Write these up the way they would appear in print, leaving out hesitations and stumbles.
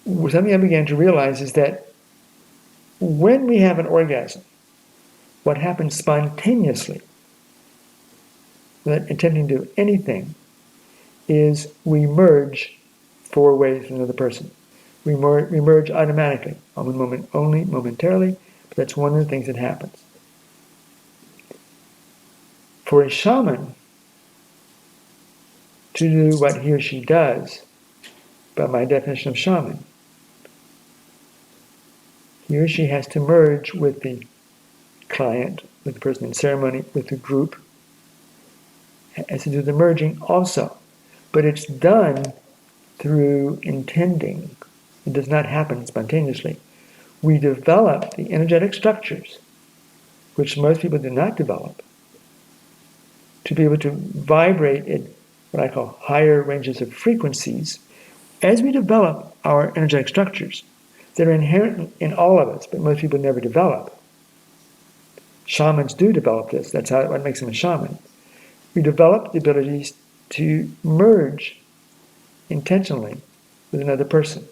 something I began to realize is that when we have an orgasm, what happens spontaneously, without intending to do anything, is we merge 4 ways with another person. We merge automatically, only momentarily, but that's one of the things that happens. For a shaman to do what he or she does, by my definition of shaman, he or she has to merge with the client, with the person in ceremony, with the group, has to do the merging also. But it's done through intending. It does not happen spontaneously. We develop the energetic structures, which most people do not develop, to be able to vibrate at what I call higher ranges of frequencies. As we develop our energetic structures that are inherent in all of us, but most people never develop. Shamans do develop this. That's what makes them a shaman. We develop the abilities to merge intentionally with another person.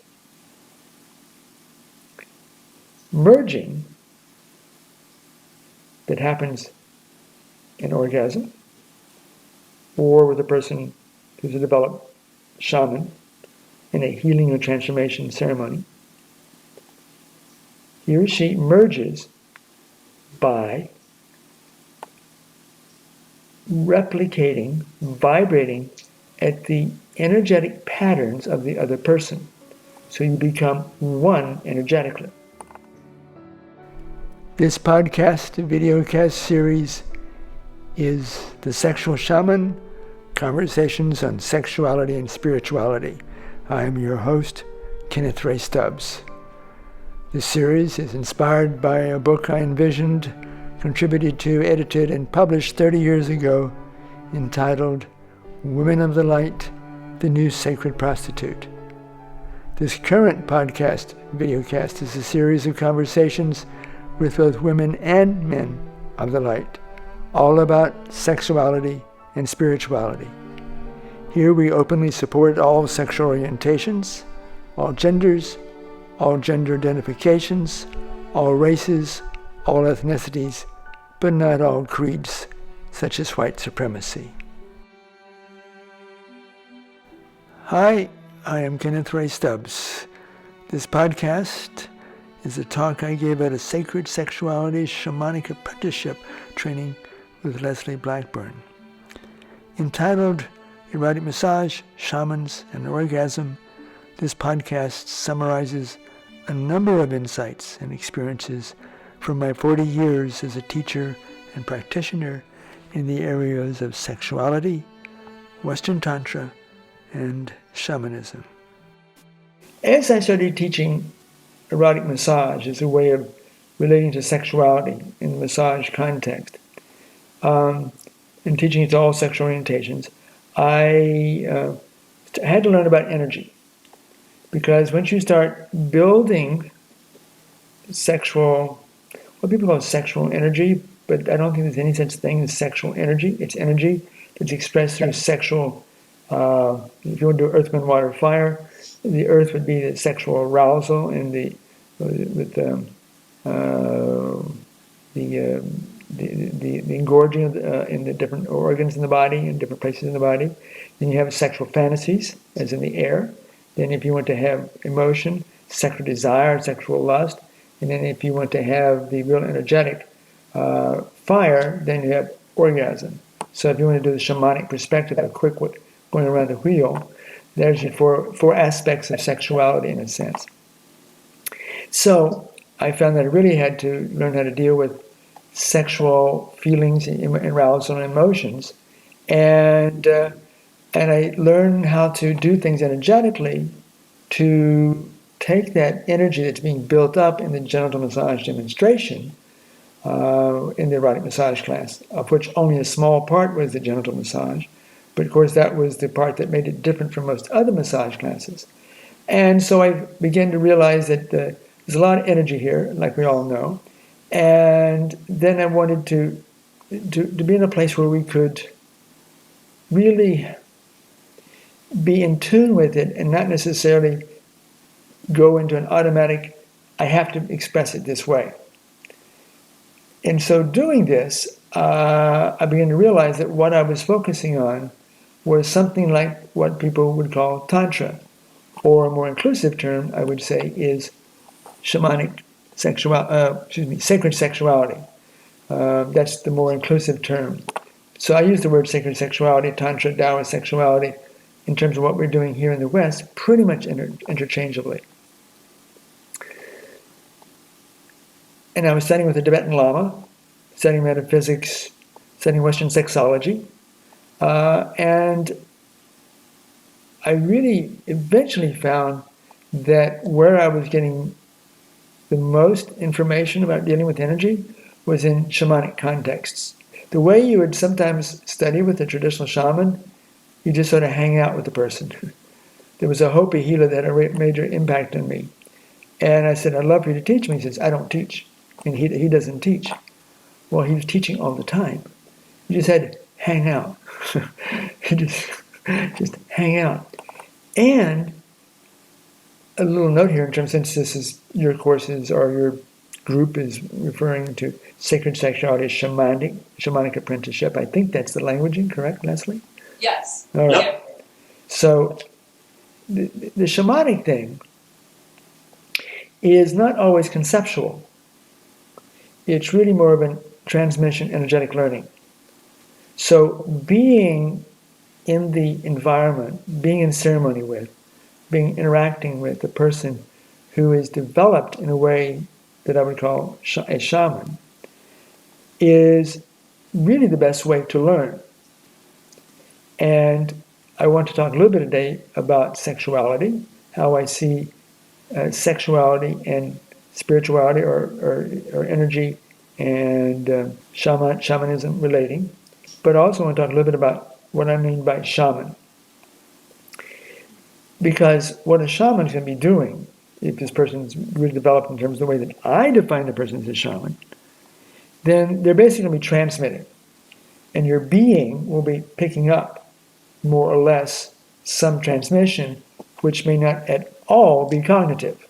Merging that happens in orgasm or with a person who's a developed shaman in a healing or transformation ceremony, he or she merges by replicating, vibrating at the energetic patterns of the other person. So you become one energetically. This podcast-videocast series is The Sexual Shaman, Conversations on Sexuality and Spirituality. I am your host, Kenneth Ray Stubbs. This series is inspired by a book I envisioned, contributed to, edited, and published 30 years ago, entitled Women of the Light, the New Sacred Prostitute. This current podcast-videocast is a series of conversations with both women and men of the light, all about sexuality and spirituality. Here we openly support all sexual orientations, all genders, all gender identifications, all races, all ethnicities, but not all creeds, such as white supremacy. Hi, I am Kenneth Ray Stubbs. This podcast is a talk I gave at a Sacred Sexuality Shamanic Apprenticeship training with Leslie Blackburn. Entitled Erotic Massage, Shamans, and Orgasm, this podcast summarizes a number of insights and experiences from my 40 years as a teacher and practitioner in the areas of sexuality, Western Tantra, and shamanism. As I started teaching erotic massage as a way of relating to sexuality in the massage context, and teaching it to all sexual orientations, I had to learn about energy. Because once you start building what people call sexual energy, but I don't think there's any such thing as sexual energy. It's energy that's expressed through sexual, if you want to do earth, wind, water, fire, the earth would be the sexual arousal and the engorging in the different organs in the body and different places in the body. Then you have sexual fantasies, as in the air. Then if you want to have emotion, sexual desire, sexual lust. And then if you want to have the real energetic fire, then you have orgasm. So if you want to do the shamanic perspective, a quick one, going around the wheel, there's your four aspects of sexuality in a sense. So I found that I really had to learn how to deal with sexual feelings, arousal, and emotions. And I learned how to do things energetically to take that energy that's being built up in the genital massage demonstration in the erotic massage class, of which only a small part was the genital massage. But of course, that was the part that made it different from most other massage classes. And so I began to realize that there's a lot of energy here, like we all know. And then I wanted to be in a place where we could really be in tune with it and not necessarily go into an automatic, I have to express it this way. And so doing this, I began to realize that what I was focusing on was something like what people would call Tantra, or a more inclusive term, I would say, is shamanic sacred sexuality. That's the more inclusive term. So I use the word sacred sexuality, Tantra, Taoist sexuality, in terms of what we're doing here in the West, pretty much interchangeably. And I was studying with a Tibetan Lama, studying metaphysics, studying Western sexology, and I really eventually found that where I was getting the most information about dealing with energy was in shamanic contexts. The way you would sometimes study with a traditional shaman, you just sort of hang out with the person. There was a Hopi healer that had a major impact on me. And I said, I'd love for you to teach me. He says, I don't teach. And he doesn't teach. Well, he was teaching all the time. You just had to hang out. You just hang out. And a little note here, in terms, since this is your courses or your group is referring to Sacred Sexuality Shamanic Apprenticeship. I think that's the languaging, correct, Leslie? Yes. All right. Yep. So the shamanic thing is not always conceptual. It's really more of a transmission, energetic learning. So being in the environment, being in ceremony with, interacting with a person who is developed in a way that I would call a shaman is really the best way to learn. And I want to talk a little bit today about sexuality, how I see sexuality and spirituality or energy and shamanism relating. But I also want to talk a little bit about what I mean by shaman. Because what a shaman is going to be doing, if this person is really developed in terms of the way that I define the person as a shaman, then they're basically going to be transmitting. And your being will be picking up more or less some transmission, which may not at all be cognitive.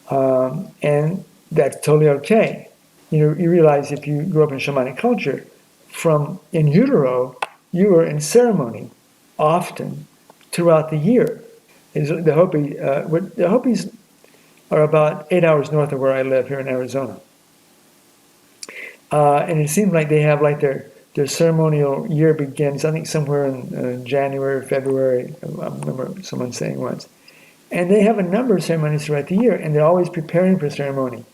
And that's totally okay. You realize if you grew up in shamanic culture, from in utero, you are in ceremony often throughout the year. The Hopis are about 8 hours north of where I live here in Arizona. And it seems like they have like their ceremonial year begins, I think somewhere in January, February, I remember someone saying once. And they have a number of ceremonies throughout the year, and they're always preparing for ceremony.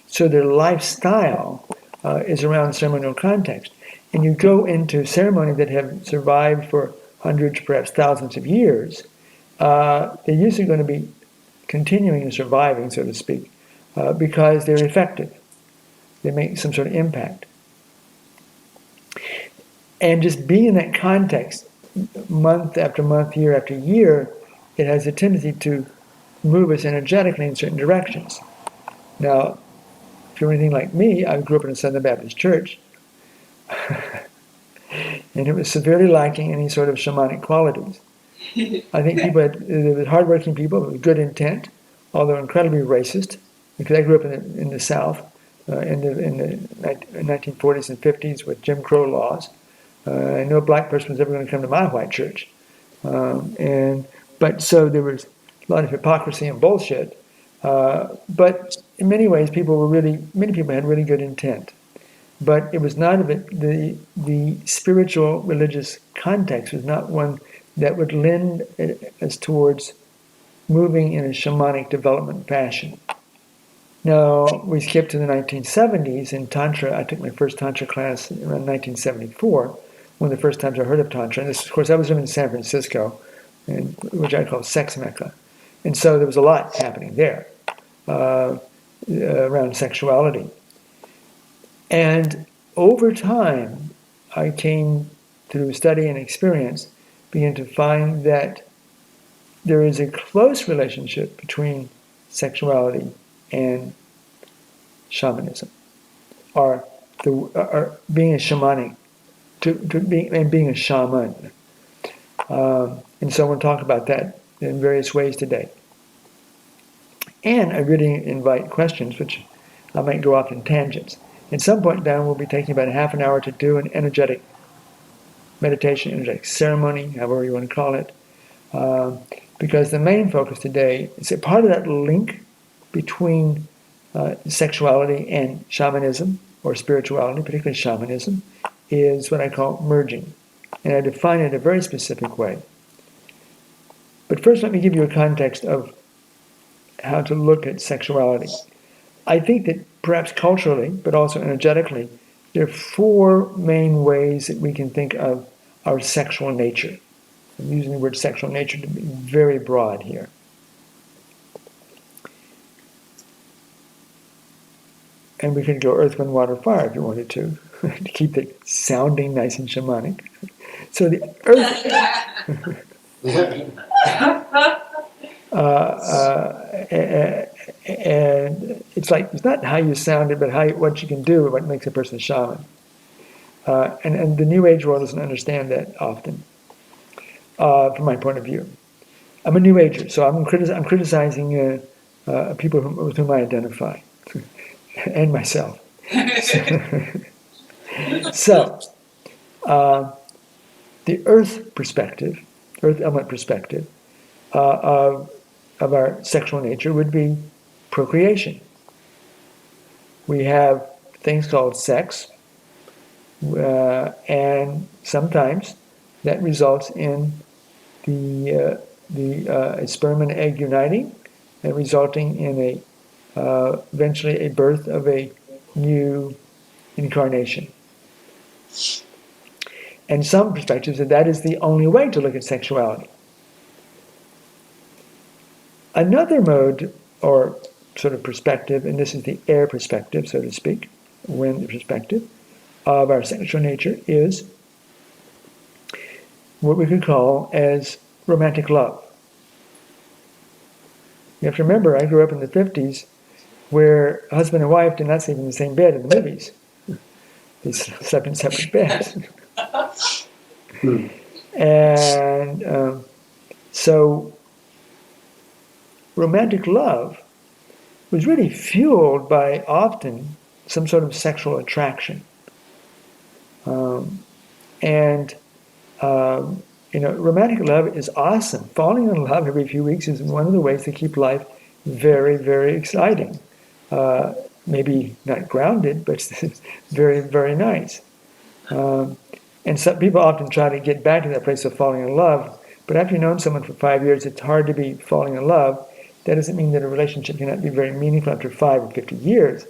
So their lifestyle is around ceremonial context. And you go into ceremony that have survived for hundreds, perhaps thousands of years, they're usually going to be continuing and surviving, so to speak, because they're effective. They make some sort of impact. And just being in that context, month after month, year after year, it has a tendency to move us energetically in certain directions. Now, if you're anything like me, I grew up in a Southern Baptist church, and it was severely lacking any sort of shamanic qualities. I think there were hardworking people with good intent, although incredibly racist, because I grew up in the South in the 1940s and 50s with Jim Crow laws. No black person was ever going to come to my white church. But so there was a lot of hypocrisy and bullshit. But in many ways, many people had really good intent. But it was not the spiritual religious context was not one that would lend us towards moving in a shamanic development fashion. Now, we skip to the 1970s in Tantra. I took my first Tantra class around 1974, one of the first times I heard of Tantra. And this, of course, I was living in San Francisco, which I call sex mecca. And so there was a lot happening there around sexuality. And over time, I came through study and experience, began to find that there is a close relationship between sexuality and shamanism, or being a shamanic, being a shaman. And so I want to talk about that in various ways today. And I really invite questions, which I might go off in tangents. At some point down, we'll be taking about half an hour to do an energetic meditation, energetic ceremony, however you want to call it, because the main focus today is a part of that link between sexuality and shamanism, or spirituality, particularly shamanism, is what I call merging. And I define it in a very specific way. But first, let me give you a context of how to look at sexuality. I think that perhaps culturally, but also energetically, there are four main ways that we can think of our sexual nature. I'm using the word sexual nature to be very broad here. And we could go earth, wind, water, fire if you wanted to keep it sounding nice and shamanic. So the earth... and it's not how you sound it, but what you can do, what makes a person a shaman. And the New Age world doesn't understand that often, from my point of view. I'm a New Ager, so I'm criticizing people with whom I identify, and myself. So the earth element perspective of our sexual nature would be procreation. We have things called sex, and sometimes that results in the sperm and egg uniting and resulting in eventually a birth of a new incarnation. And some perspectives that is the only way to look at sexuality. Another mode or sort of perspective, and this is the air perspective, so to speak, wind perspective of our sexual nature, is what we could call as romantic love. You have to remember, I grew up in the 50s where husband and wife did not sleep in the same bed in the movies. They slept in separate beds. And so romantic love was really fueled by often some sort of sexual attraction. Romantic love is awesome. Falling in love every few weeks is one of the ways to keep life very, very exciting. Maybe not grounded, but very, very nice. And some people often try to get back to that place of falling in love, but after you've known someone for 5 years, it's hard to be falling in love. That doesn't mean that a relationship cannot be very meaningful after 5 or 50 years.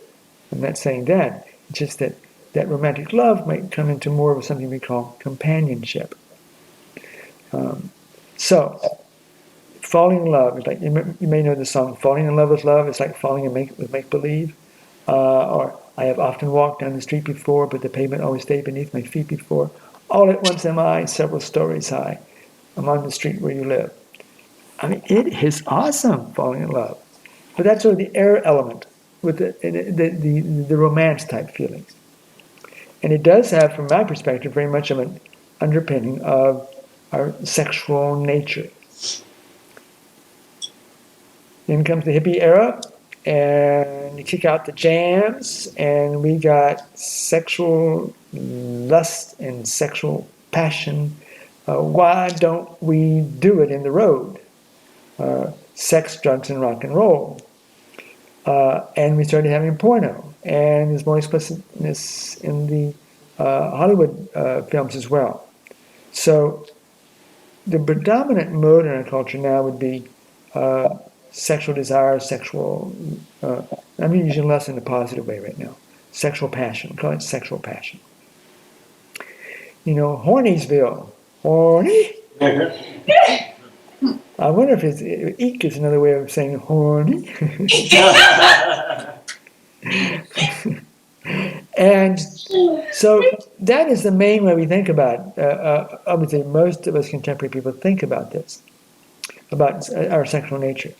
I'm not saying that. It's just that romantic love might come into more of something we call companionship. So, falling in love is like, you may know the song, "Falling in Love with Love." It's like falling with make-believe. Or, "I have often walked down the street before, but the pavement always stayed beneath my feet before. All at once am I, several stories high. I'm on the street where you live." I mean, it is awesome, falling in love. But that's sort of the air element with the romance type feelings. And it does have, from my perspective, very much of an underpinning of our sexual nature. Then comes the hippie era, and you kick out the jams, and we got sexual lust and sexual passion. Why don't we do it in the road? Sex, drugs, and rock and roll. And we started having porno, and there's more explicitness in the Hollywood films as well. So the predominant mode in our culture now would be sexual desire, I'm using less in a positive way right now. Sexual passion, we call it sexual passion. Hornysville. Horny? I wonder if eek is another way of saying horny. And so that is the main way we think about obviously most of us contemporary people think about this, about our sexual nature.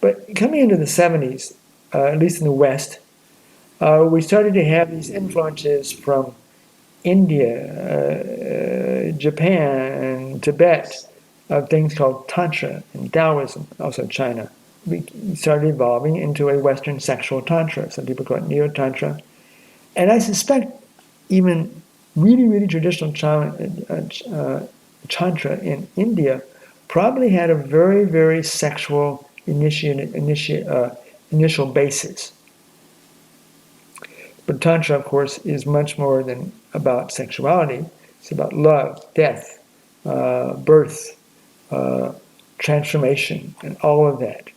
But coming into the 70s, at least in the West, we started to have these influences from India, Japan, Tibet, of things called Tantra and Taoism, also China. We started evolving into a Western sexual Tantra. Some people call it Neo-Tantra. And I suspect even really, really traditional Tantra in India probably had a very, very sexual initial basis. But Tantra, of course, is much more than about sexuality. It's about love, death, birth, transformation, and all of that.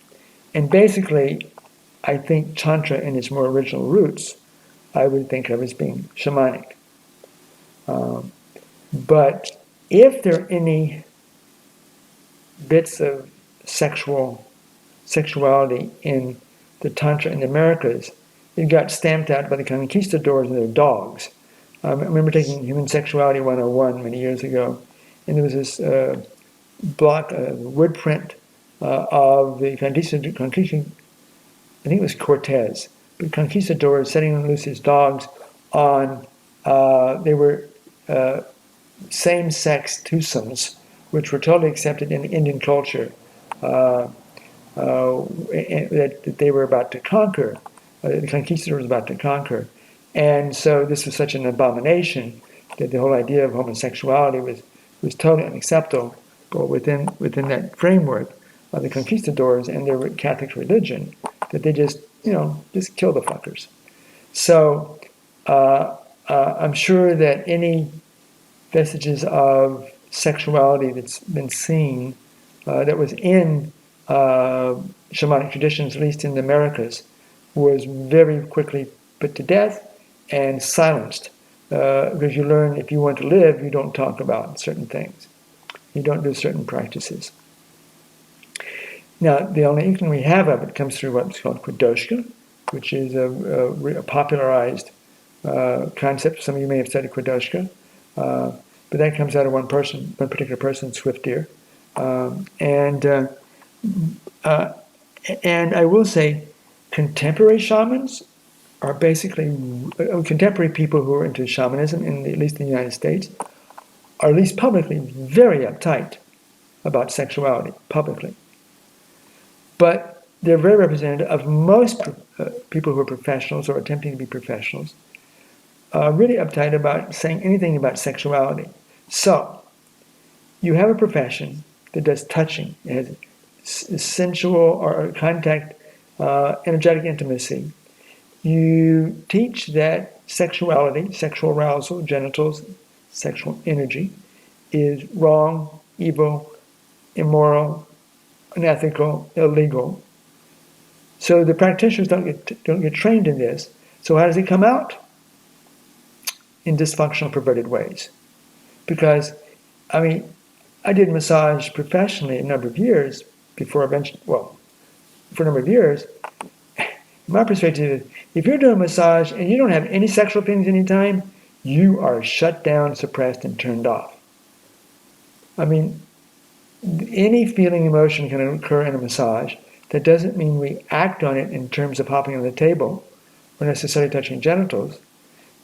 And basically, I think Tantra in its more original roots, I would think of as being shamanic. But if there are any bits of sexuality in the Tantra in the Americas, it got stamped out by the conquistadors and their dogs. I remember taking Human Sexuality 101 many years ago, and there was this wood print of the conquistadors, I think it was Cortez, but conquistadors setting loose his dogs on, they were same-sex twosomes, which were totally accepted in the Indian culture, that they were about to conquer, the conquistadors were about to conquer. And so this was such an abomination that the whole idea of homosexuality was totally unacceptable within that framework of the conquistadors and their Catholic religion, that they just kill the fuckers. So I'm sure that any vestiges of sexuality that's been seen, that was in shamanic traditions, at least in the Americas, was very quickly put to death and silenced. Because you learn, if you want to live, you don't talk about certain things. You don't do certain practices. Now, the only inkling we have of it comes through what's called Kwadoshka, which is a popularized concept. Some of you may have studied Kwadoshka, but that comes out of one particular person, Swift Deer. And I will say, contemporary shamans are basically contemporary people who are into shamanism, at least in the United States, are at least publicly very uptight about sexuality, publicly. But they're very representative of most people who are professionals or attempting to be professionals, really uptight about saying anything about sexuality. So, you have a profession that does touching. It has sensual or contact, energetic intimacy. You teach that sexuality, sexual arousal, genitals, sexual energy, is wrong, evil, immoral, unethical, illegal. So the practitioners don't get trained in this. So how does it come out? In dysfunctional, perverted ways. Because, I did massage professionally a number of years for a number of years. My perspective is, if you're doing massage and you don't have any sexual feelings anytime, you are shut down, suppressed, and turned off. Any feeling, emotion can occur in a massage. That doesn't mean we act on it in terms of hopping on the table or necessarily touching genitals,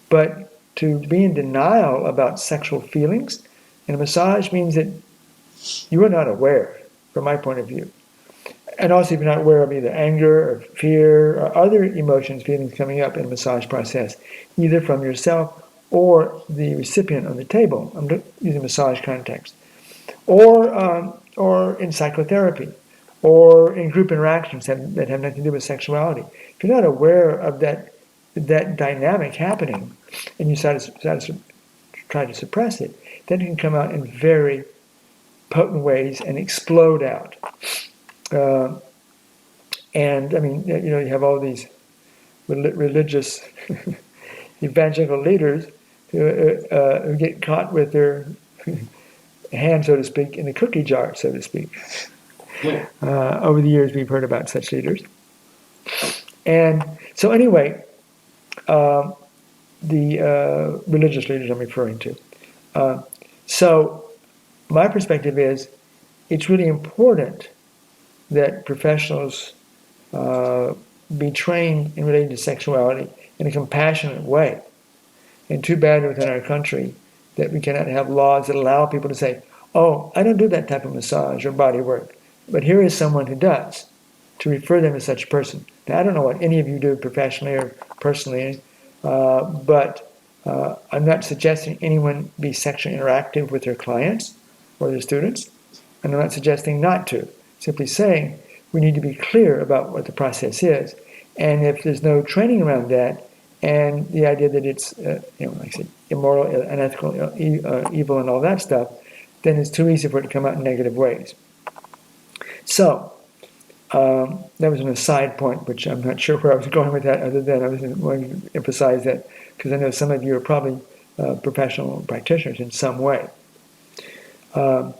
but to be in denial about sexual feelings in a massage means that you are not aware, from my point of view. And also, if you're not aware of either anger or fear or other emotions, feelings coming up in the massage process, either from yourself or the recipient on the table, I'm using massage context, or in psychotherapy, or in group interactions that have nothing to do with sexuality. If you're not aware of that dynamic happening, and you try to suppress it, then it can come out in very potent ways and explode out. You have all these religious evangelical leaders who get caught with their hand, so to speak, in the cookie jar, so to speak. Yeah. Over the years, we've heard about such leaders. And so anyway, the religious leaders I'm referring to. So my perspective is, it's really important that professionals be trained in relating to sexuality in a compassionate way. And too bad within our country that we cannot have laws that allow people to say, oh, I don't do that type of massage or body work, but here is someone who does, to refer them to such a person. Now, I don't know what any of you do professionally or personally, but I'm not suggesting anyone be sexually interactive with their clients or their students, and I'm not suggesting not to. Simply saying we need to be clear about what the process is, and if there's no training around that, and the idea that it's like I said, immoral, unethical, evil, and all that stuff, then it's too easy for it to come out in negative ways. So that was an aside point, which I'm not sure where I was going with that, other than I was going to emphasize that because I know some of you are probably professional practitioners in some way. In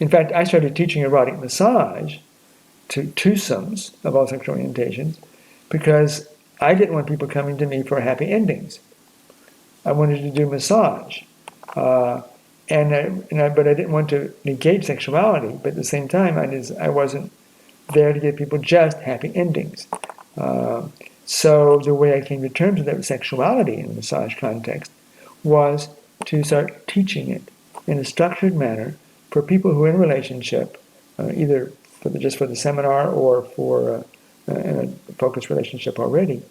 fact, I started teaching erotic massage to twosomes of all sexual orientations because I didn't want people coming to me for happy endings. I wanted to do massage. But I didn't want to negate sexuality, but at the same time, I wasn't there to give people just happy endings. So the way I came to terms with that with sexuality in the massage context was to start teaching it in a structured manner for people who are in a relationship, either just for the seminar or for in a focused relationship already,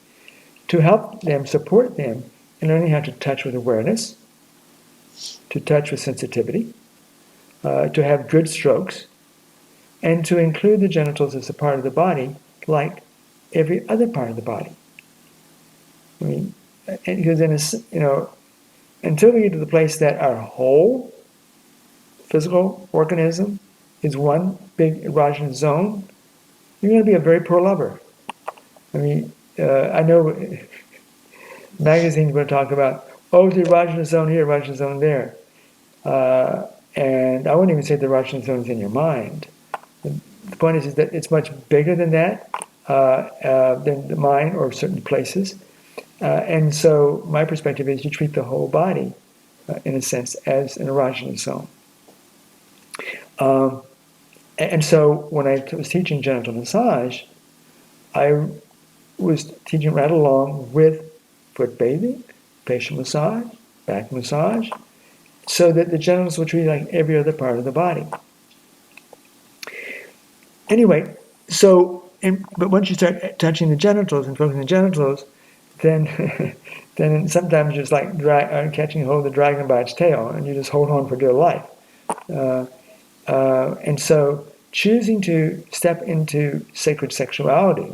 to help them, support them in learning how to touch with awareness, to touch with sensitivity, to have good strokes, and to include the genitals as a part of the body like every other part of the body. I mean, because until we get to the place that our whole physical organism is one big erogenous zone, you're going to be a very poor lover. I mean, I know magazines will talk about, oh, the erogenous zone here, erogenous zone there. And I wouldn't even say the erogenous zone is in your mind. The point is that it's much bigger than that, than the mind or certain places. And so my perspective is you treat the whole body, in a sense, as an erogenous zone. And so when I was teaching genital massage, I was teaching right along with foot bathing, facial massage, back massage, so that the genitals were treated like every other part of the body. Anyway, but once you start touching the genitals and focusing on the genitals, then then sometimes it's like catching hold of the dragon by its tail, and you just hold on for dear life. And so choosing to step into sacred sexuality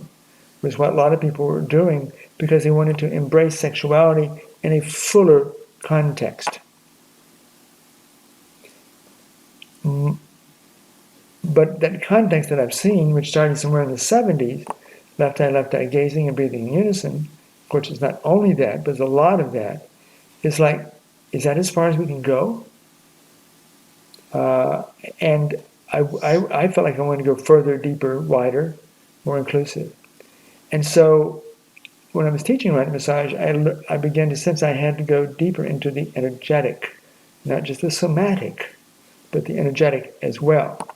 was what a lot of people were doing because they wanted to embrace sexuality in a fuller context. But that context that I've seen, which started somewhere in the 70s, left eye, gazing and breathing in unison, of course it's not only that, but there's a lot of that, is like, is that as far as we can go? And I felt like I wanted to go further, deeper, wider, more inclusive. And so when I was teaching erotic massage, I began to sense I had to go deeper into the energetic, not just the somatic, but the energetic as well.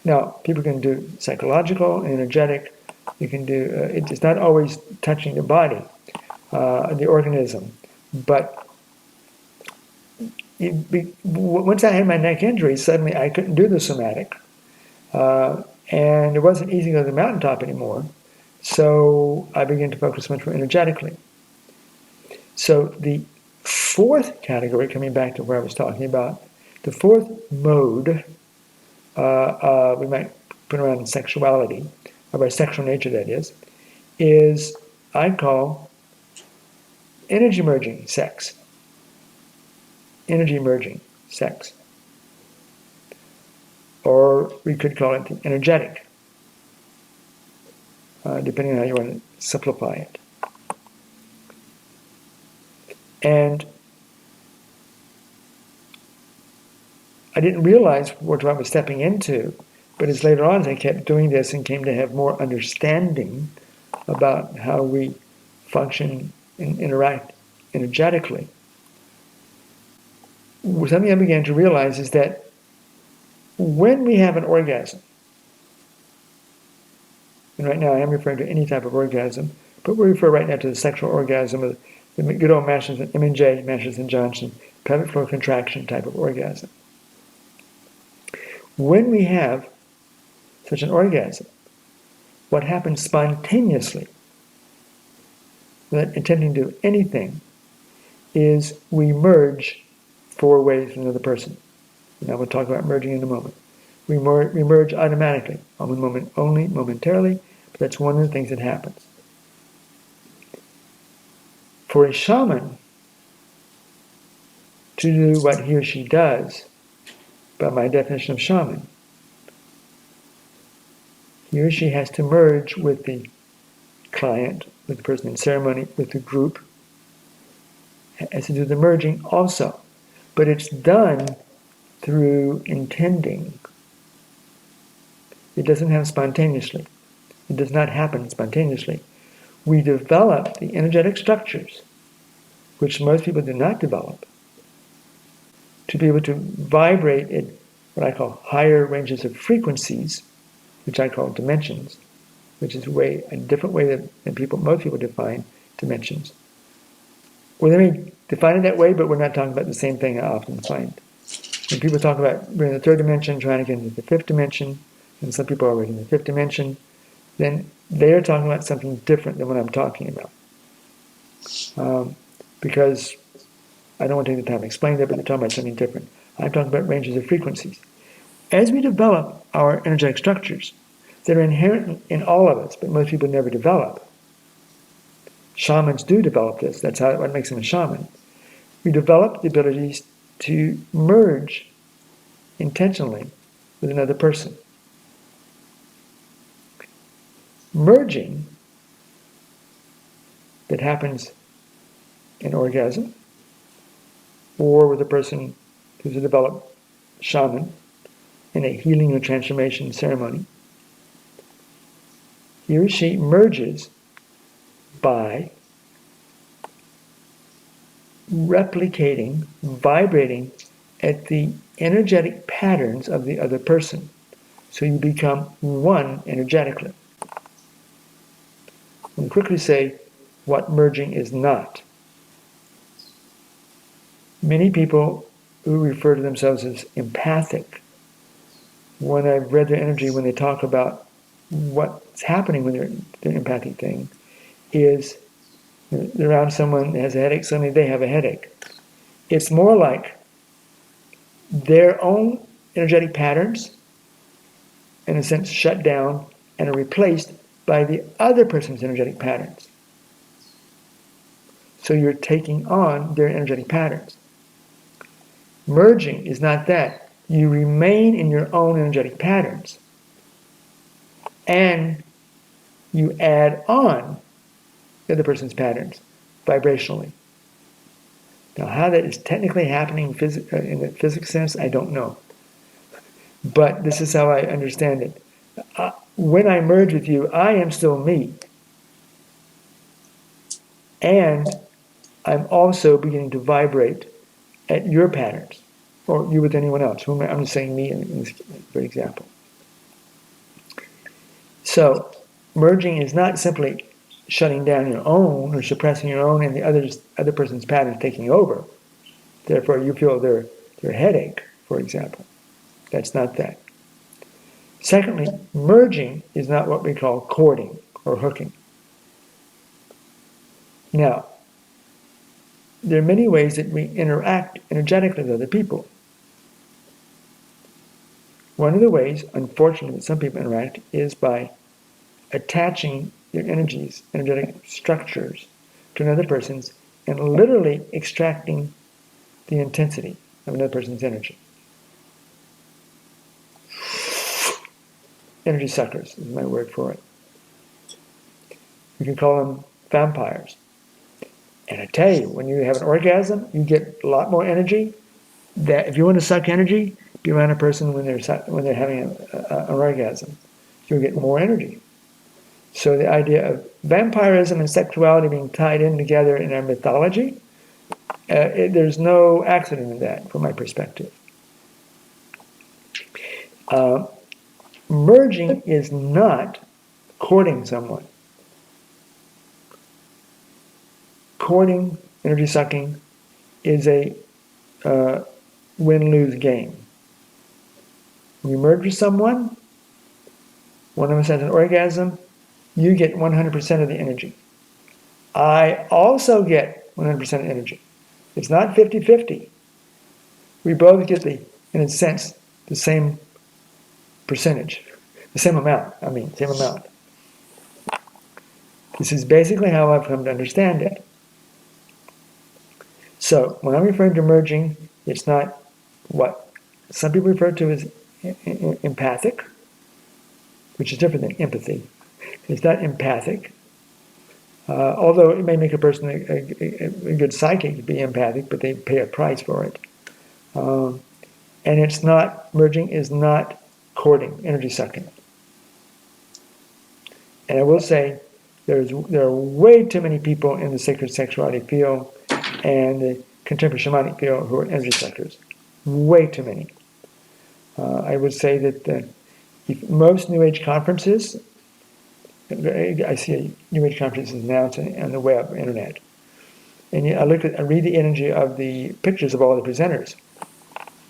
Now, people can do psychological, energetic. You can do, it's not always touching the body, the organism. But once I had my neck injury, suddenly I couldn't do the somatic. And it wasn't easy to go to the mountaintop anymore. So I began to focus much more energetically. So the fourth category, coming back to where I was talking about, the fourth mode, we might put around sexuality, of our sexual nature that is I call energy merging sex. Energy merging sex. Or we could call it the energetic, depending on how you want to simplify it. And I didn't realize what I was stepping into, but as later on as I kept doing this and came to have more understanding about how we function and interact energetically, something I began to realize is that when we have an orgasm, and right now I am referring to any type of orgasm, but we refer right now to the sexual orgasm of the good old masters, M&J, Masters and Johnson, pelvic floor contraction type of orgasm. When we have such an orgasm, what happens spontaneously, without attempting to do anything, is we merge 4 ways with another person. Now we'll talk about merging in a moment. We merge automatically, only momentarily, but that's one of the things that happens. For a shaman to do what he or she does, by my definition of shaman, he or she has to merge with the client, with the person in ceremony, with the group, has to do the merging also. But it's done through intending. It doesn't happen spontaneously. It does not happen spontaneously. We develop the energetic structures, which most people do not develop, to be able to vibrate at what I call higher ranges of frequencies, which I call dimensions, which is a different way than most people define dimensions. Well, they may define it that way, but we're not talking about the same thing I often find. When people talk about we're in the 3rd dimension, trying to get into the 5th dimension, and some people are already in the 5th dimension, then they are talking about something different than what I'm talking about. Because I don't want to take the time to explain that, but they're talking about something different. I'm talking about ranges of frequencies. As we develop our energetic structures that are inherent in all of us, but most people never develop, shamans do develop this. That's what makes them a shaman. We develop the abilities to merge intentionally with another person. Merging that happens in orgasm or with a person who's a developed shaman in a healing or transformation ceremony, he or she merges by replicating, vibrating at the energetic patterns of the other person. So you become one energetically. Let me quickly say what merging is not. Many people who refer to themselves as empathic, when I've read their energy, when they talk about what's happening with their empathic thing, is they're around someone that has a headache, suddenly they have a headache. It's more like their own energetic patterns, in a sense, shut down and are replaced by the other person's energetic patterns. So you're taking on their energetic patterns. Merging is not that. You remain in your own energetic patterns, and you add on the other person's patterns vibrationally. Now, how that is technically happening in the physics sense, I don't know. But this is how I understand it. When I merge with you, I am still me. And I'm also beginning to vibrate at your patterns, or you with anyone else. I'm just saying me in this for example. So, merging is not simply shutting down your own or suppressing your own and the other person's patterns taking over. Therefore, you feel their headache, for example. That's not that. Secondly, merging is not what we call courting or hooking. Now, there are many ways that we interact energetically with other people. One of the ways, unfortunately, that some people interact is by attaching their energetic structures to another person's and literally extracting the intensity of another person's energy. Energy suckers is my word for it. You can call them vampires. And I tell you, when you have an orgasm, you get a lot more energy. That if you want to suck energy, be around a person when they're having an orgasm. You'll get more energy. So the idea of vampirism and sexuality being tied in together in our mythology, there's no accident in that, from my perspective. Merging is not courting someone. Courting, energy sucking, is a win-lose game. When you merge with someone, one of us has an orgasm, you get 100% of the energy. I also get 100% of energy. It's not 50-50. We both get in a sense, the same percentage. The same amount, same amount. This is basically how I've come to understand it. So, when I'm referring to merging, it's not what some people refer to as empathic, which is different than empathy. It's not empathic. Although it may make a person a good psychic to be empathic, but they pay a price for it. And it's not, merging is not courting, energy sucking. And I will say, there are way too many people in the sacred sexuality field and the contemporary shamanic field who are energy suckers. Way too many. I would say that most New Age conferences, I see New Age conferences now on the web, internet, and I read the energy of the pictures of all the presenters.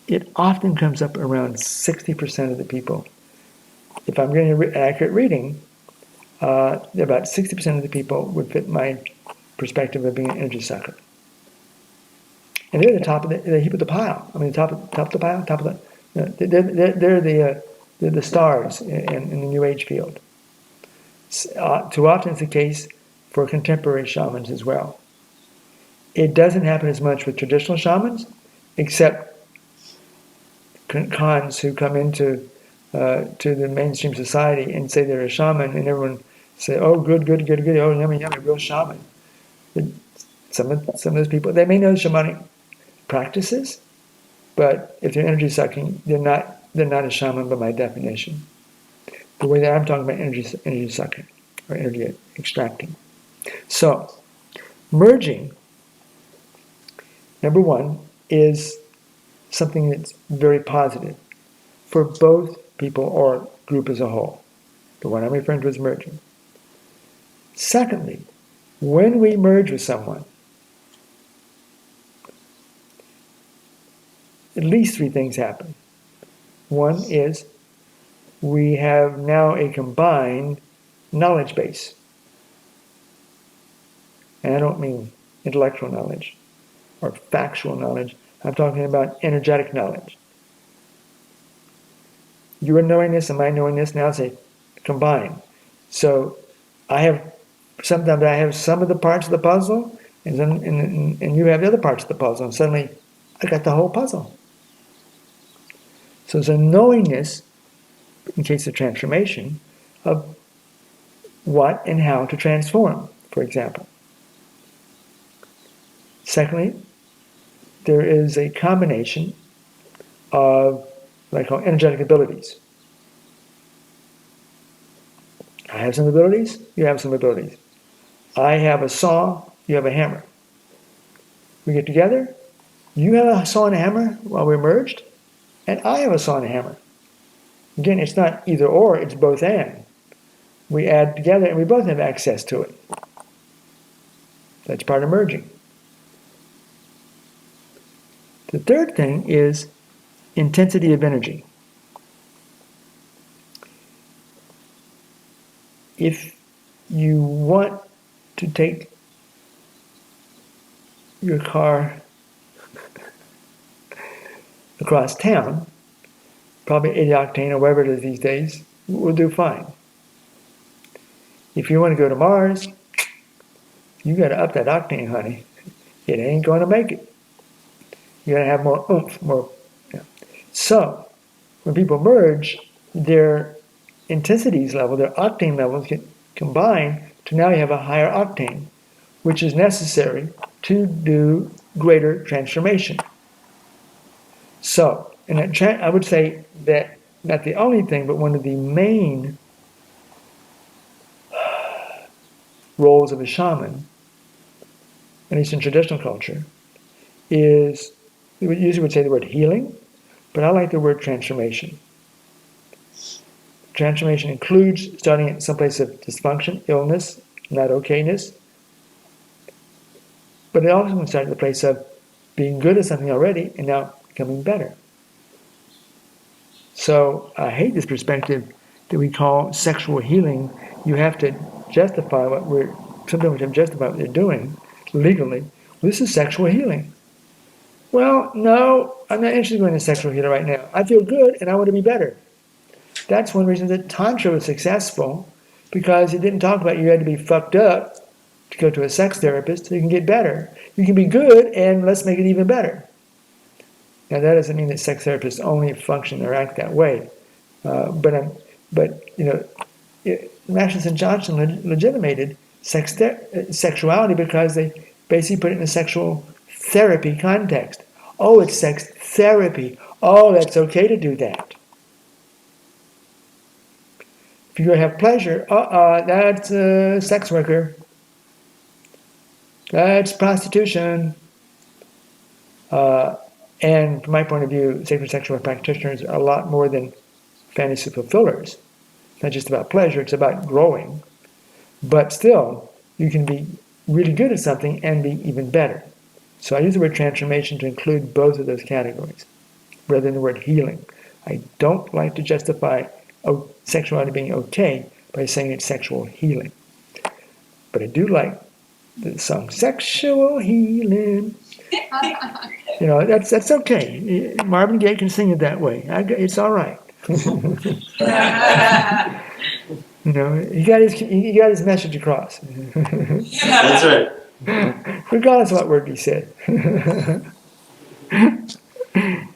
It often comes up around 60% of the people. If I'm getting an accurate reading, about 60% of the people would fit my perspective of being an energy sucker. And they're the top of the heap of the pile. Top of the pile, top of the. They're the stars in the New Age field. Too often it's the case for contemporary shamans as well. It doesn't happen as much with traditional shamans, except cons who come into to the mainstream society and say they're a shaman, and everyone say, "Oh, good, oh, yummy, real shaman." Some of those people, they may know shamanic practices, but if they're energy sucking, they're not a shaman by my definition. The way that I'm talking about energy sucking or energy extracting. So, merging, number one, is something that's very positive for both people or group as a whole. The one I'm referring to is merging. Secondly, when we merge with someone, at least three things happen. One is we have now a combined knowledge base. And I don't mean intellectual knowledge or factual knowledge. I'm talking about energetic knowledge. You are knowing this and my knowing this, now say combined. So sometimes I have some of the parts of the puzzle, and you have the other parts of the puzzle, and suddenly I got the whole puzzle. So it's a knowingness, in case of transformation, of what and how to transform, for example. Secondly, there is a combination of what I call energetic abilities. I have some abilities, you have some abilities. I have a saw, you have a hammer. We get together, you have a saw and a hammer while we're merged, and I have a saw and a hammer. Again, it's not either or, it's both and. We add together and we both have access to it. That's part of merging. The third thing is intensity of energy. If you want to take your car across town, probably 80 octane or whatever it is these days, will do fine. If you want to go to Mars, you got to up that octane, honey. It ain't going to make it. You got to have more oomph, more. Yeah. So, when people merge, their intensities level, their octane levels get combined to now you have a higher octane, which is necessary to do greater transformation. So, I would say that not the only thing, but one of the main roles of a shaman, at least in traditional culture, is, we usually would say the word healing, but I like the word transformation. Transformation includes starting at some place of dysfunction, illness, not okayness, but it also can start at the place of being good at something already and now becoming better. So I hate this perspective that we call sexual healing. You have to justify sometimes we have to justify what they're doing legally. Well, this is sexual healing. Well, no, I'm not interested in going to sexual healing right now. I feel good and I want to be better. That's one reason that Tantra was successful, because it didn't talk about you had to be fucked up to go to a sex therapist so you can get better. You can be good and let's make it even better. Now that doesn't mean that sex therapists only function or act that way, but Rashes and Johnson legitimated sexuality because they basically put it in a sexual therapy context. Oh, it's sex therapy. Oh, that's okay to do that. If you're going to have pleasure, that's a sex worker. That's prostitution. And from my point of view, sacred sexual practitioners are a lot more than fantasy fulfillers. It's not just about pleasure, it's about growing. But still, you can be really good at something and be even better. So I use the word transformation to include both of those categories, rather than the word healing. I don't like to justify sexuality being okay by saying it's sexual healing. But I do like the song, Sexual Healing. That's okay. Marvin Gaye can sing it that way. It's all right. He got his message across. That's right. Regardless of what word he said.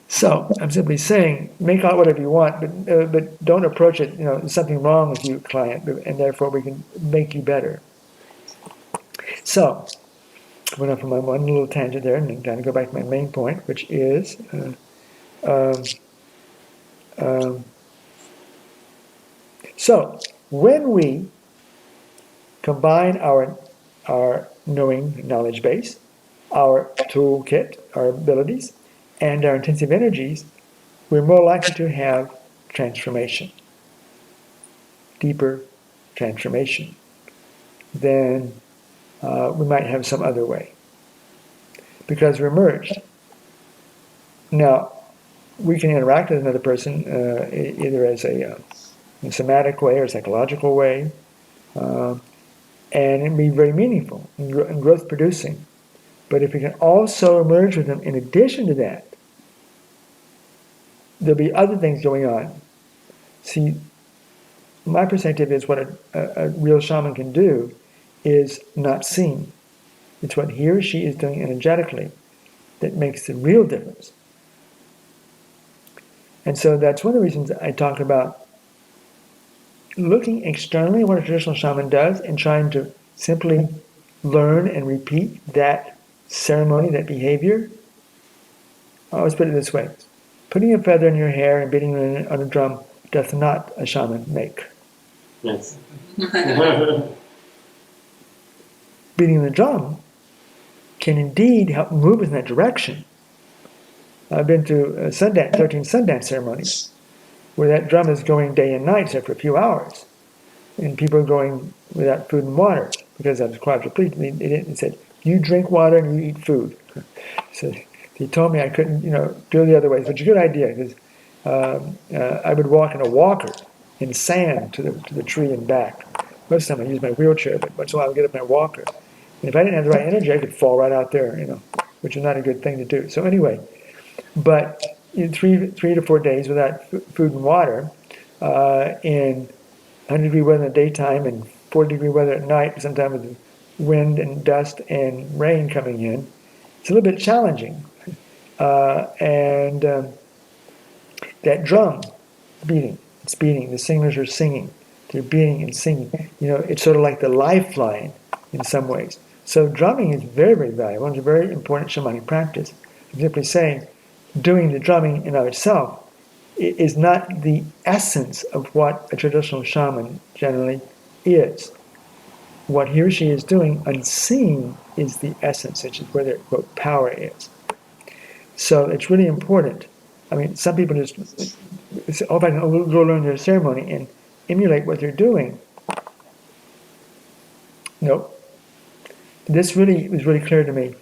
So I'm simply saying, make out whatever you want, but don't approach it. There's something wrong with you, client, and therefore we can make you better. So I went off on my one little tangent there, and I'm going to go back to my main point, which is so when we combine our knowing knowledge base, our toolkit, our abilities, and our intensive energies, we're more likely to have transformation, deeper transformation than we might have some other way, because we're merged. Now, we can interact with another person either as a somatic way or psychological way, and it be very meaningful and growth-producing. But if we can also merge with them in addition to that, there'll be other things going on. See, my perspective is what a real shaman can do is not seen. It's what he or she is doing energetically that makes the real difference. And so that's one of the reasons I talk about looking externally at what a traditional shaman does and trying to simply learn and repeat that ceremony, that behavior. I always put it this way. Putting a feather in your hair and beating it on a drum doth not a shaman make. Yes. Beating the drum can indeed help move us in that direction. I've been to 13 Sundance ceremonies where that drum is going day and night except for a few hours. And people are going without food and water because I was quadriplegic. They said, you drink water and you eat food. So he told me I couldn't, do it the other way, which is a good idea because I would walk in a walker in sand to the tree and back. Most of the time I use my wheelchair, but once in a while I would get up my walker. And if I didn't have the right energy, I could fall right out there, which is not a good thing to do. So anyway, but in 3 to 4 days without food and water, in 100-degree weather in the daytime and 40-degree weather at night, sometimes with wind and dust and rain coming in, it's a little bit challenging. And that drum beating, it's beating, the singers are singing, they're beating and singing. It's sort of like the lifeline in some ways. So drumming is very, very valuable. It's a very important shamanic practice. I'm simply saying, doing the drumming in and of itself is not the essence of what a traditional shaman generally is. What he or she is doing unseen is the essence, which is where their, quote, power is. So it's really important. I mean, some people just say, oh, if I can go learn their ceremony and emulate what they're doing. Nope. This really was really clear to me.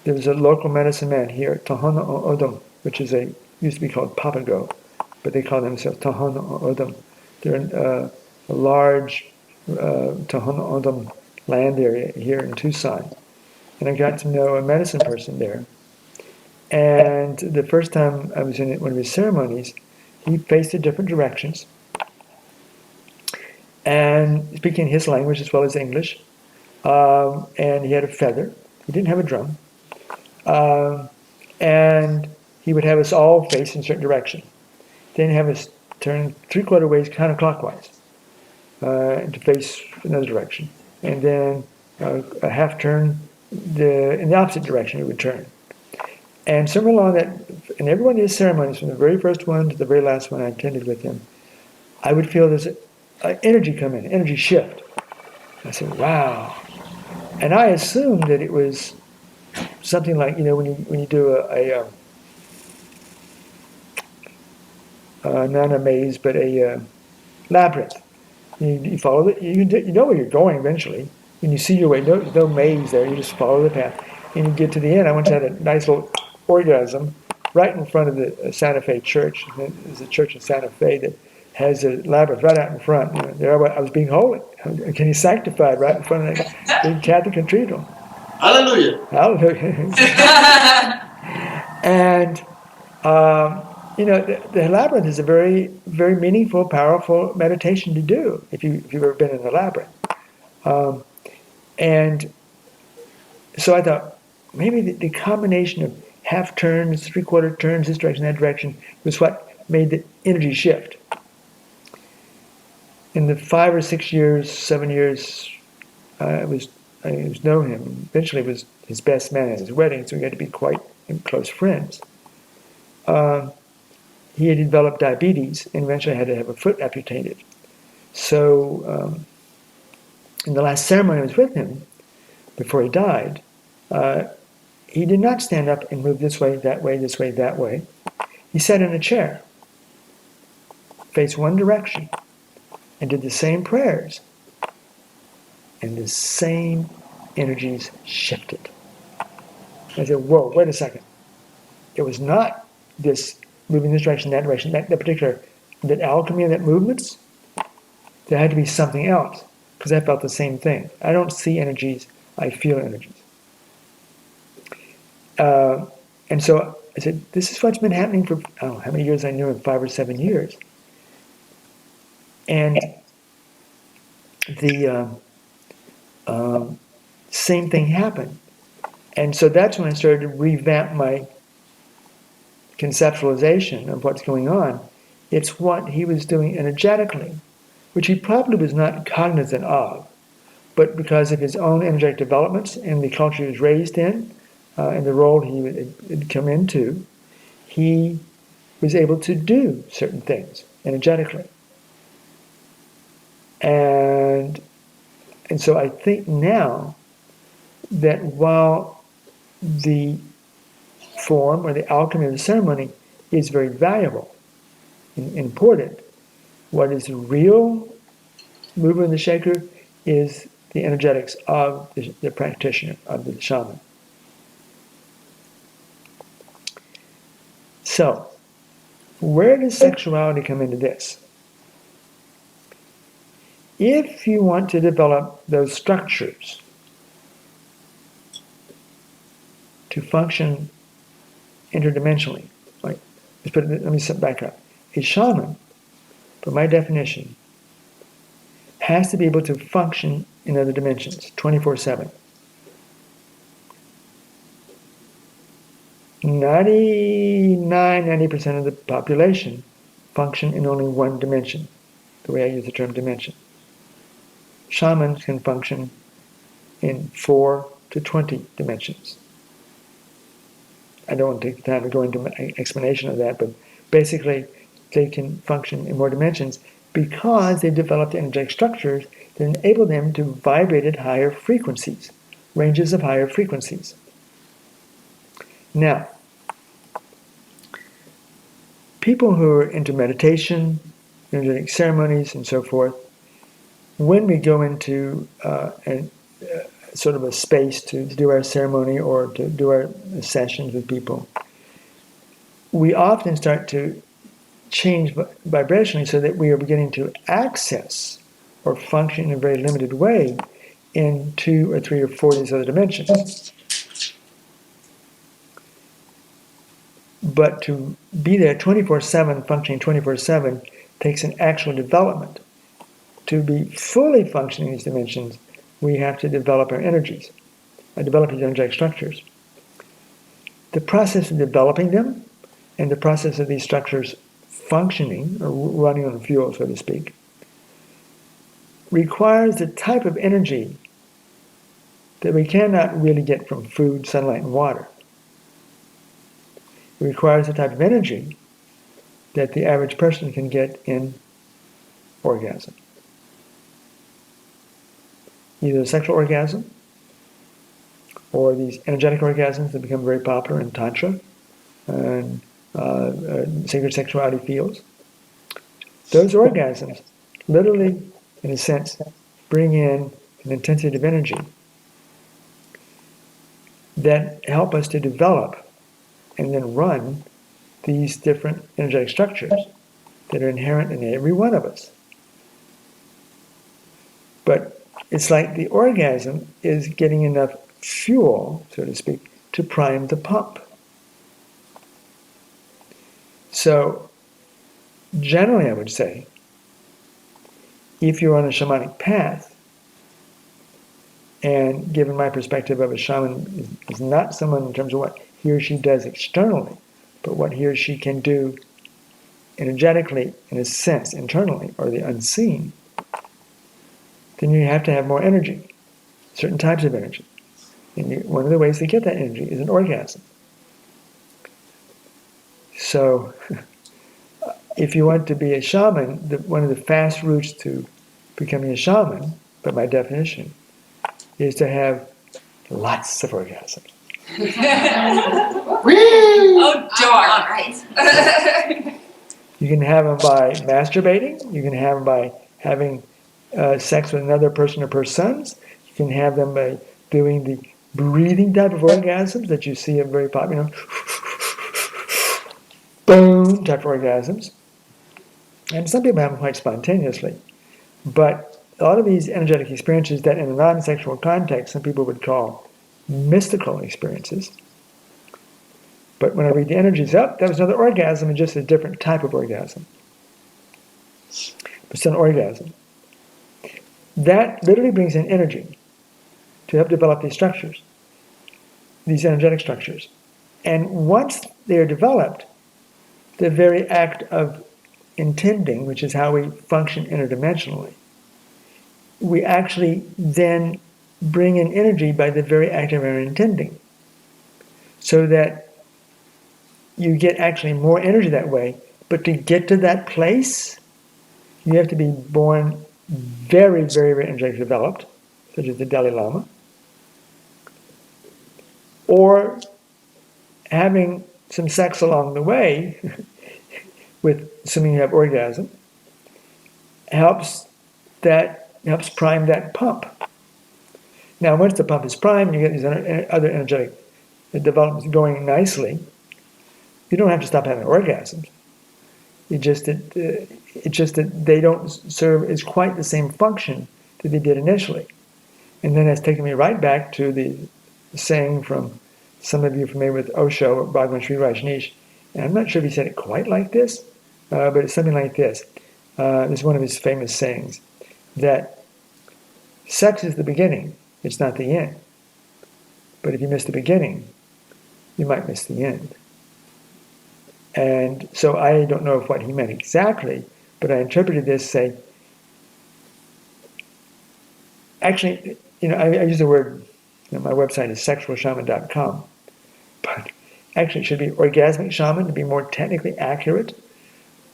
There was a local medicine man here, Tohono O'odham, which used to be called Papago, but they call themselves Tohono O'odham. They're in a large Tohono O'odham land area here in Tucson. And I got to know a medicine person there. And the first time I was in one of his ceremonies, he faced in different directions and speaking his language as well as English. And he had a feather. He didn't have a drum. And he would have us all face in a certain direction. Then have us turn 3/4 ways counterclockwise to face another direction. And then a half turn in the opposite direction it would turn. And somewhere along that, in every one of his ceremonies, from the very first one to the very last one I attended with him, I would feel this energy come in, energy shift. I said, wow. And I assumed that it was something like, when you do not a maze, but a labyrinth. You follow it, you know where you're going eventually. When you see your way, no maze there, you just follow the path. And you get to the end. I once had a nice little orgasm right in front of the Santa Fe church. There's a church in Santa Fe that has a labyrinth right out in front. There I was being holy, getting sanctified right in front of the big Catholic cathedral. Hallelujah. Hallelujah. And the labyrinth is a very, very meaningful, powerful meditation to do if you've ever been in a labyrinth. And so I thought maybe the combination of half turns, 3/4 turns, this direction, that direction, was what made the energy shift. In the 5 or 6 years, 7 years, I was know him. Eventually, was his best man at his wedding, so we got to be quite close friends. He had developed diabetes and eventually had to have a foot amputated. So, in the last ceremony I was with him, before he died, he did not stand up and move this way, that way, this way, that way. He sat in a chair, faced one direction, and did the same prayers. And the same energies shifted. I said, whoa, wait a second. It was not this moving this direction, that particular, that alchemy and that movements. There had to be something else, because I felt the same thing. I don't see energies, I feel energies. And so I said, this is what's been happening for, I don't know how many years I knew him, 5 or 7 years. And the same thing happened. And so that's when I started to revamp my conceptualization of what's going on. It's what he was doing energetically, which he probably was not cognizant of, but because of his own energetic developments and the culture he was raised in, and the role he had come into, he was able to do certain things energetically. And so I think now that while the form or the alchemy of the ceremony is very valuable and important, what is the real mover and the shaker is the energetics of the practitioner, of the shaman. So, where does sexuality come into this? If you want to develop those structures to function interdimensionally, like, let me back up. A shaman, by my definition, has to be able to function in other dimensions 24/7. 90% of the population function in only one dimension, the way I use the term dimension. Shamans can function in 4 to 20 dimensions. I don't want to take the time to go into an explanation of that, but basically they can function in more dimensions because they've developed energetic structures that enable them to vibrate at higher frequencies, ranges of higher frequencies. Now, people who are into meditation, energetic ceremonies, and so forth, when we go into sort of a space to do our ceremony or to do our sessions with people, we often start to change vibrationally so that we are beginning to access or function in a very limited way in 2 or 3 or 4 of these other dimensions. But to be there 24/7, functioning 24/7, takes an actual development. To be fully functioning in these dimensions, we have to develop our energies, develop these energetic structures. The process of developing them and the process of these structures functioning, or running on fuel, so to speak, requires the type of energy that we cannot really get from food, sunlight, and water. It requires the type of energy that the average person can get in orgasm. Either a sexual orgasm or these energetic orgasms that become very popular in Tantra and sacred sexuality fields. Those orgasms literally, in a sense, bring in an intensity of energy that help us to develop and then run these different energetic structures that are inherent in every one of us. But it's like the orgasm is getting enough fuel, so to speak, to prime the pump. So, generally, I would say, if you're on a shamanic path, and given my perspective of a shaman is not someone in terms of what he or she does externally, but what he or she can do energetically, in a sense, internally, or the unseen, then you have to have more energy, certain types of energy. And one of the ways to get that energy is an orgasm. So, if you want to be a shaman, one of the fast routes to becoming a shaman, by my definition, is to have lots of orgasms. Oh, darn. Right. You can have them by masturbating. You can have them by having sex with another person or persons. You can have them by doing the breathing type of orgasms that you see are very popular. Boom type of orgasms. And some people have them quite spontaneously. But a lot of these energetic experiences that in a non-sexual context some people would call mystical experiences. But when I read the energies up, that was another orgasm and just a different type of orgasm. But still an orgasm. That literally brings in energy to help develop these structures, these energetic structures. And once they are developed, the very act of intending, which is how we function interdimensionally, we actually then bring in energy by the very act of our intending. So that you get actually more energy that way. But to get to that place, you have to be born very, very, very energetically developed, such as the Dalai Lama, or having some sex along the way, with assuming you have orgasm, helps prime that pump. Now, once the pump is primed, you get these other energetic developments going nicely. You don't have to stop having orgasms. It's just that they don't serve as quite the same function that they did initially. And then that's taken me right back to the saying from some of you familiar with Osho, Bhagavan Sri Rajneesh. And I'm not sure if he said it quite like this, but it's something like this. This is one of his famous sayings, that sex is the beginning, it's not the end. But if you miss the beginning, you might miss the end. And so I don't know what he meant exactly, but I interpreted this say, actually, I use the word, my website is sexualshaman.com, but actually it should be orgasmic shaman to be more technically accurate.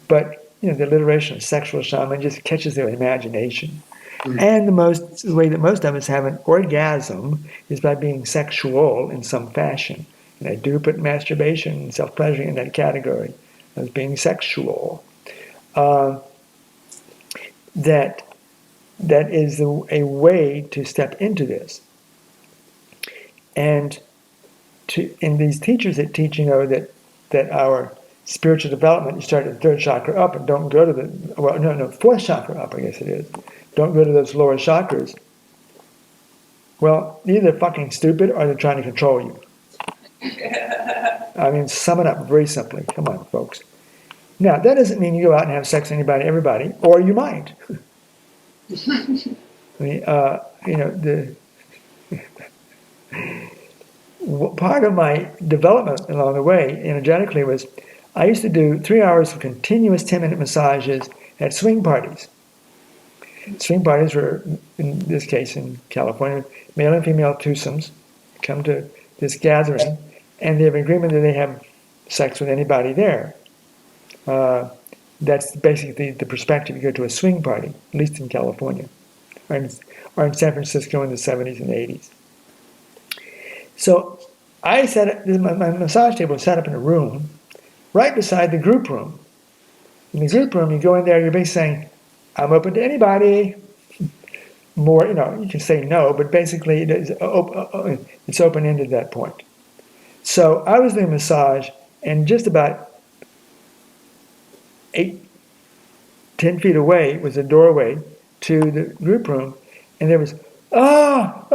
But the alliteration of sexual shaman just catches their imagination. Mm-hmm. And the way that most of us have an orgasm is by being sexual in some fashion. And I do put masturbation and self-pleasuring in that category as being sexual. That is a way to step into this. And these teachers that teach, that our spiritual development, you start at the third chakra up and don't go to fourth chakra up, I guess it is. Don't go to those lower chakras. Well, either they're fucking stupid or they're trying to control you. I mean, sum it up very simply. Come on, folks. Now, that doesn't mean you go out and have sex with anybody, everybody, or you might. I mean, part of my development along the way, energetically, was I used to do 3 hours of continuous 10-minute massages at swing parties. Swing parties were, in this case in California, male and female twosomes come to this gathering, and they have an agreement that they have sex with anybody there. That's basically the perspective you go to a swing party, at least in California, or in San Francisco in the 70s and 80s. So I my massage table was set up in a room right beside the group room. In the group room, you go in there, you're basically saying, I'm open to anybody. More, you can say no, but basically it's open-ended at that point. So I was doing massage, and just about 10 feet away was a doorway to the group room, and there was all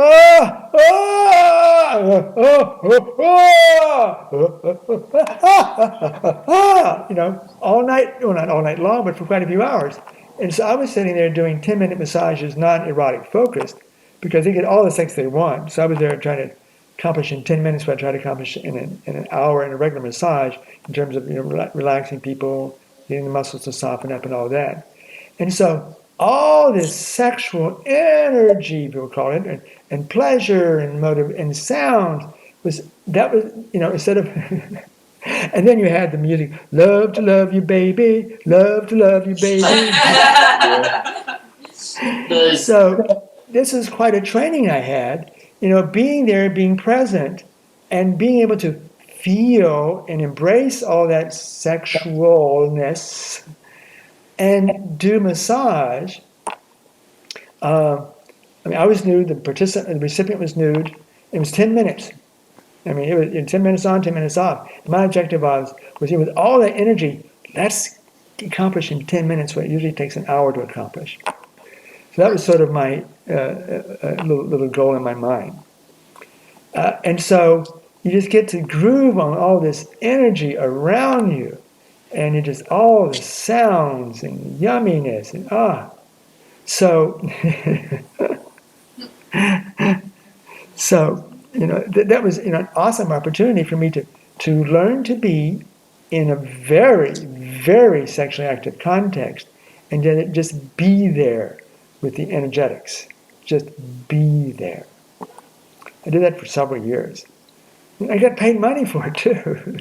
night, well, not all night long, but for quite a few hours. And so I was sitting there doing 10-minute massages, non-erotic focused, because they get all the sex they want. So I was there trying to accomplish in 10 minutes what I try to accomplish in an hour in a regular massage, in terms of relaxing people, getting the muscles to soften up and all that. And so all this sexual energy, people call it, and pleasure and motive and sound was instead of and then you had the music, love to love you, baby, love to love you, baby. So this is quite a training I had, being there, being present, and being able to feel and embrace all that sexualness and do massage. I was nude, the recipient was nude. It was 10 minutes. It was 10 minutes on, 10 minutes off. My objective was with all that energy, let's accomplish in 10 minutes what it usually takes an hour to accomplish. So that was sort of my little goal in my mind. And so you just get to groove on all this energy around you, and it just all the sounds and yumminess and So that was an awesome opportunity for me to learn to be in a very, very sexually active context, and then just be there with the energetics. Just be there. I did that for several years. I got paid money for it too.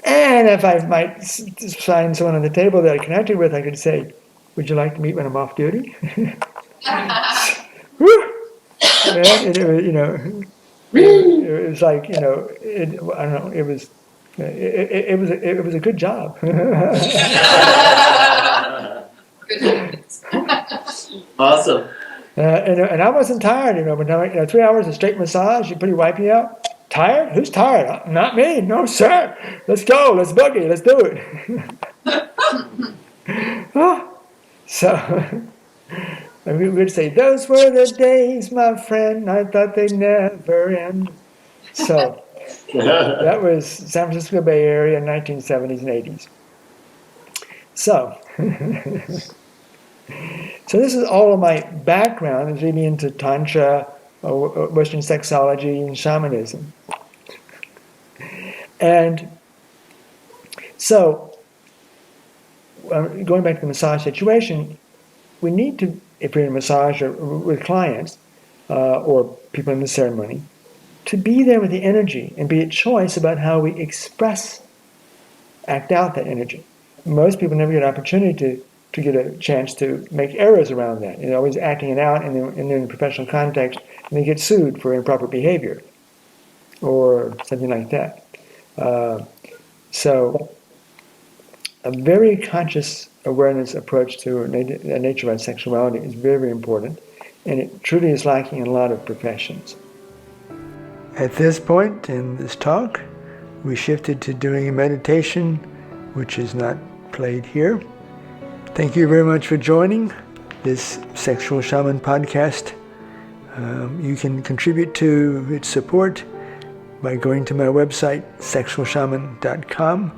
And if I might find someone on the table that I connected with, I could say, would you like to meet when I'm off duty? It was like, I don't know, it was a good job. Awesome. And I wasn't tired, but 3 hours of straight massage, you pretty wipe me out. Tired? Who's tired? Not me. No, sir. Let's go. Let's boogie. Let's do it. So we would say, those were the days, my friend. I thought they'd never end. So that was San Francisco Bay Area, 1970s and 80s. So this is all of my background. Is really into Tantra, Western sexology, and shamanism. And so, going back to the massage situation, we need to, if you're in a massage or with clients or people in the ceremony, to be there with the energy and be at choice about how we act out that energy. Most people never get an opportunity to get a chance to make errors around that. They're always acting it out, and they're in a professional context, and they get sued for improper behavior or something like that. So a very conscious awareness approach to the nature of our sexuality is very, very important, and it truly is lacking in a lot of professions. At this point in this talk, we shifted to doing a meditation, which is not played here. Thank you very much for joining this Sexual Shaman podcast. You can contribute to its support by going to my website, sexualshaman.com,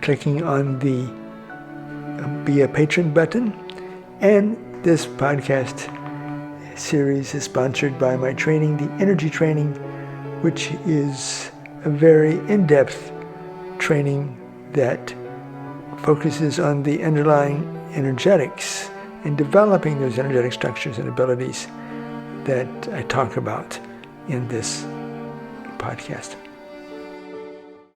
clicking on the Be a Patron button. And this podcast series is sponsored by my training, the Energy Training, which is a very in-depth training that focuses on the underlying energetics and developing those energetic structures and abilities that I talk about in this podcast.